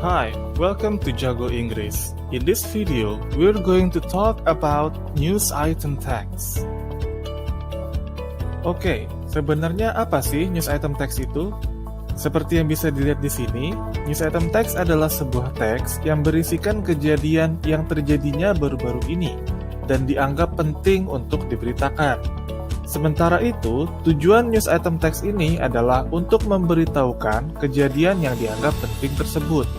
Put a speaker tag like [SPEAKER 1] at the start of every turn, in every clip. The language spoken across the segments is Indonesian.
[SPEAKER 1] Hi, welcome to Jago Inggris. In this video, we're going to talk about news item tags. Oke, sebenarnya apa sih news item tags itu? Seperti yang bisa dilihat di sini, news item tags adalah sebuah teks yang berisikan kejadian yang terjadinya baru-baru ini dan dianggap penting untuk diberitakan. Sementara itu, tujuan news item text ini adalah untuk memberitahukan kejadian yang dianggap penting tersebut.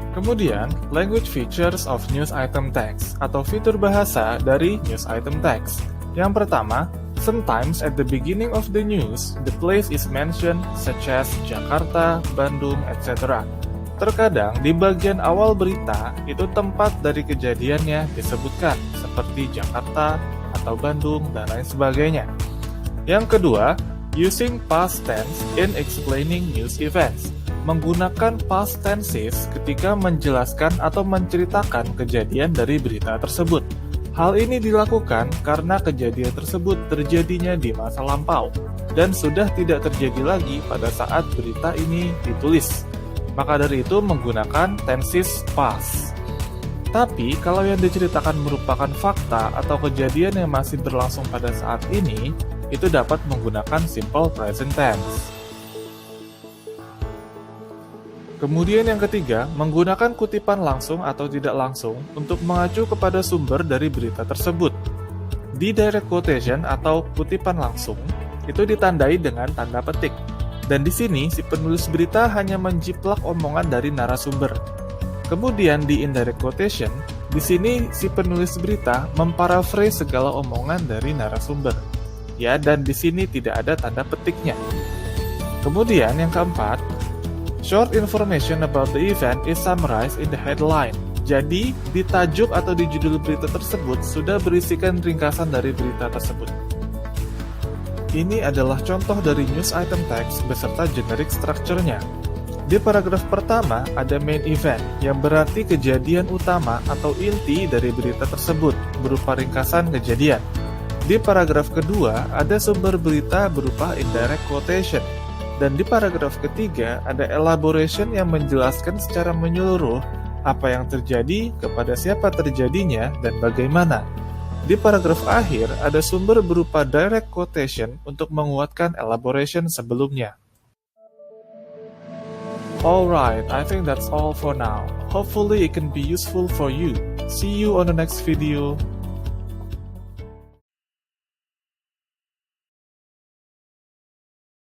[SPEAKER 1] Kemudian, language features of news item text atau fitur bahasa dari news item text. Yang pertama, sometimes at the beginning of the news, the place is mentioned such as Jakarta, Bandung, etc. Terkadang di bagian awal berita itu tempat dari kejadiannya disebutkan seperti Jakarta atau Bandung dan lain sebagainya. Yang kedua, using past tense in explaining news events. Menggunakan past tenses ketika menjelaskan atau menceritakan kejadian dari berita tersebut. Hal ini dilakukan karena kejadian tersebut terjadinya di masa lampau dan sudah tidak terjadi lagi pada saat berita ini ditulis. Maka dari itu menggunakan tenses past. Tapi kalau yang diceritakan merupakan fakta atau kejadian yang masih berlangsung pada saat ini, itu dapat menggunakan simple present tense. Kemudian yang ketiga, menggunakan kutipan langsung atau tidak langsung untuk mengacu kepada sumber dari berita tersebut. Di direct quotation atau kutipan langsung, itu ditandai dengan tanda petik. Dan di sini, si penulis berita hanya menjiplak omongan dari narasumber. Kemudian di indirect quotation, di sini si penulis berita memparaphrase segala omongan dari narasumber. Ya, dan di sini tidak ada tanda petiknya. Kemudian yang keempat, short information about the event is summarized in the headline. Jadi, di tajuk atau di judul berita tersebut sudah berisikan ringkasan dari berita tersebut. Ini adalah contoh dari news item text beserta generic structure-nya. Di paragraf pertama ada main event, yang berarti kejadian utama atau inti dari berita tersebut, berupa ringkasan kejadian. Di paragraf kedua ada sumber berita berupa indirect quotation. Dan di paragraf ketiga ada elaboration yang menjelaskan secara menyeluruh apa yang terjadi, kepada siapa terjadinya, dan bagaimana. Di paragraf akhir, ada sumber berupa direct quotation untuk menguatkan elaboration sebelumnya. Alright, I think that's all for now. Hopefully it can be useful for you. See you on the next video.